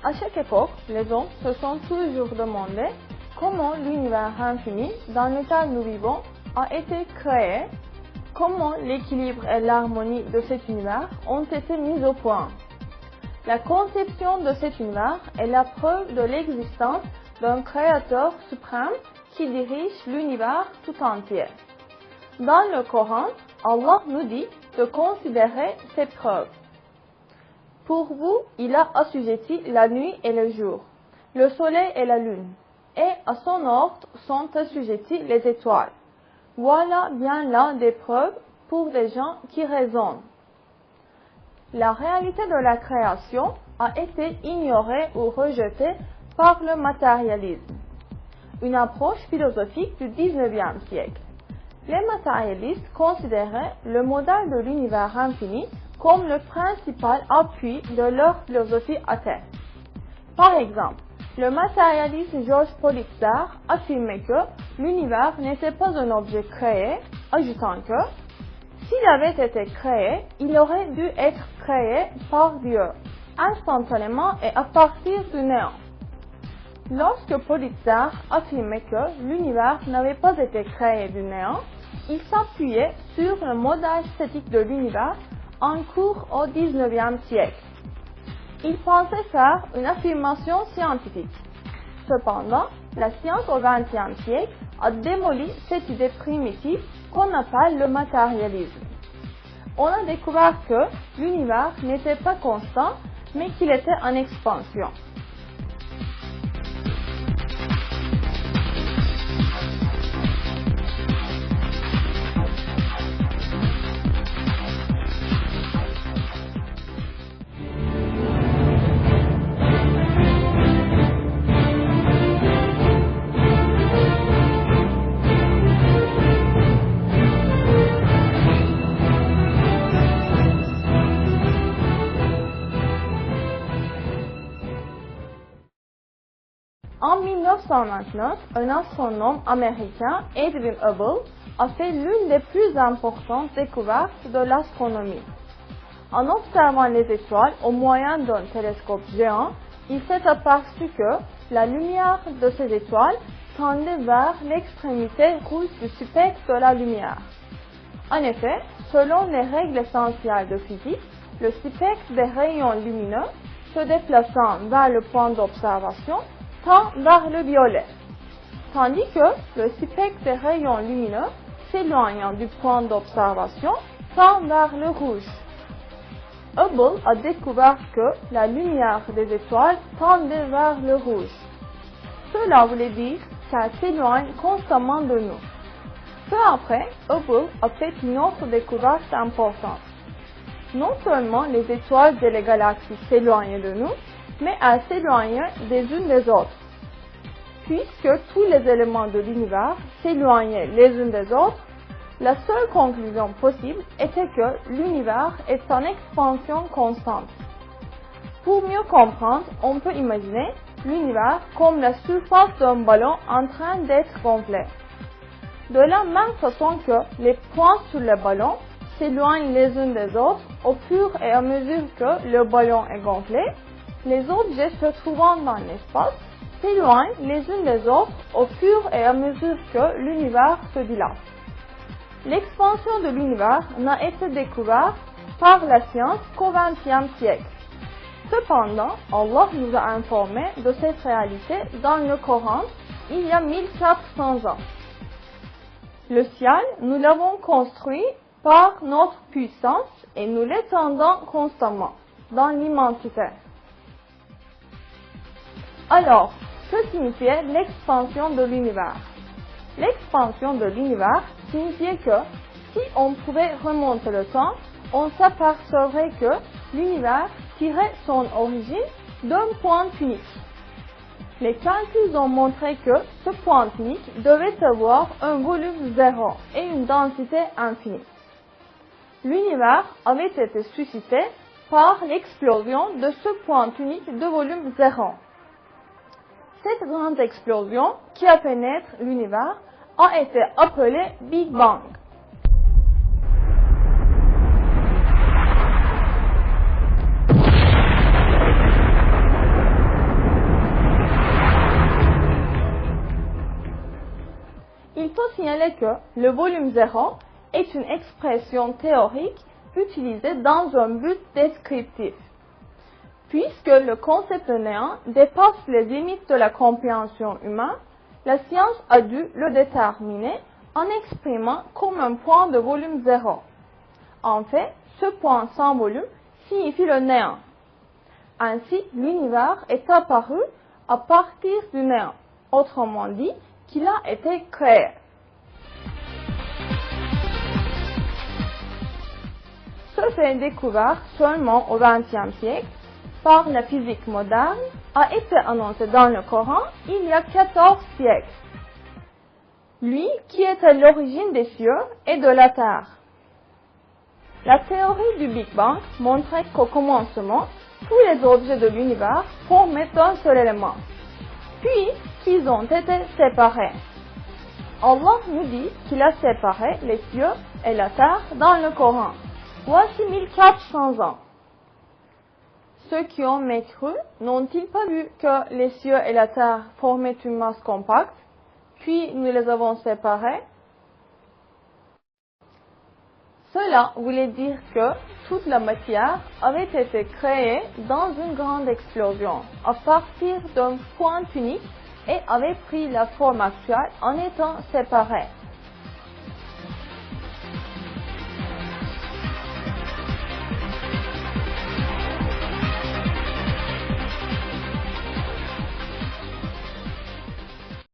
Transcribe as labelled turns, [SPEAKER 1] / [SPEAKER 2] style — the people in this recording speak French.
[SPEAKER 1] À chaque époque, les hommes se sont toujours demandé comment l'univers infini dans lequel nous vivons a été créé, comment l'équilibre et l'harmonie de cet univers ont été mis au point. La conception de cet univers est la preuve de l'existence d'un créateur suprême qui dirige l'univers tout entier. Dans le Coran, Allah nous dit de considérer ces preuves. Pour vous, il a assujetti la nuit et le jour, le soleil et la lune, et à son ordre sont assujettis les étoiles. Voilà bien là des preuves pour des gens qui raisonnent. La réalité de la création a été ignorée ou rejetée par le matérialisme, une approche philosophique du XIXe siècle. Les matérialistes considéraient le modèle de l'univers infini comme le principal appui de leur philosophie athée. Par exemple, le matérialiste Georges Politzer affirmait que l'univers n'était pas un objet créé, ajoutant que s'il avait été créé, il aurait dû être créé par Dieu, instantanément et à partir du néant. Lorsque Politzer affirmait que l'univers n'avait pas été créé du néant, il s'appuyait sur le modèle statique de l'univers en cours au XIXe siècle. Il pensait faire une affirmation scientifique. Cependant, la science au XXe siècle a démoli cette idée primitive qu'on appelle le matérialisme. On a découvert que l'univers n'était pas constant, mais qu'il était en expansion. En 1929, un astronome américain, Edwin Hubble, a fait l'une des plus importantes découvertes de l'astronomie. En observant les étoiles au moyen d'un télescope géant, il s'est aperçu que la lumière de ces étoiles tendait vers l'extrémité rouge du spectre de la lumière. En effet, selon les règles essentielles de physique, le spectre des rayons lumineux se déplaçant vers le point d'observation tend vers le violet, tandis que le spectre des rayons lumineux s'éloignant du point d'observation tend vers le rouge. Hubble a découvert que la lumière des étoiles tendait vers le rouge. Cela voulait dire qu'elle s'éloigne constamment de nous. Peu après, Hubble a fait une autre découverte importante. Non seulement les étoiles et les galaxies s'éloignent de nous, mais elles s'éloignent des unes des autres. Puisque tous les éléments de l'univers s'éloignaient les uns des autres, la seule conclusion possible était que l'univers est en expansion constante. Pour mieux comprendre, on peut imaginer l'univers comme la surface d'un ballon en train d'être gonflé. De la même façon que les points sur le ballon s'éloignent les uns des autres au fur et à mesure que le ballon est gonflé, les objets se trouvant dans l'espace s'éloignent les uns des autres au fur et à mesure que l'univers se dilate. L'expansion de l'univers n'a été découverte par la science qu'au XXe siècle. Cependant, Allah nous a informés de cette réalité dans le Coran il y a 1400 ans. Le ciel, nous l'avons construit par notre puissance et nous l'étendons constamment dans l'immensité. Alors, que signifiait l'expansion de l'univers? L'expansion de l'univers signifiait que si on pouvait remonter le temps, on s'apercevrait que l'univers tirait son origine d'un point unique. Les calculs ont montré que ce point unique devait avoir un volume zéro et une densité infinie. L'univers avait été suscité par l'explosion de ce point unique de volume zéro. Cette grande explosion qui a fait naître l'univers a été appelée Big Bang. Il faut signaler que le volume zéro est une expression théorique utilisée dans un but descriptif. Puisque le concept de néant dépasse les limites de la compréhension humaine, la science a dû le déterminer en exprimant comme un point de volume zéro. En fait, ce point sans volume signifie le néant. Ainsi, l'univers est apparu à partir du néant, autrement dit, qu'il a été créé. Ce fait découvert seulement au XXe siècle par la physique moderne a été annoncé dans le Coran il y a 14 siècles. Lui qui est à l'origine des cieux et de la terre. La théorie du Big Bang montrait qu'au commencement, tous les objets de l'univers formaient un seul élément, puis qu'ils ont été séparés. Allah nous dit qu'il a séparé les cieux et la terre dans le Coran. Voici 1400 ans. Ceux qui ont mécru n'ont-ils pas vu que les cieux et la terre formaient une masse compacte, puis nous les avons séparés? Cela voulait dire que toute la matière avait été créée dans une grande explosion à partir d'un point unique et avait pris la forme actuelle en étant séparée.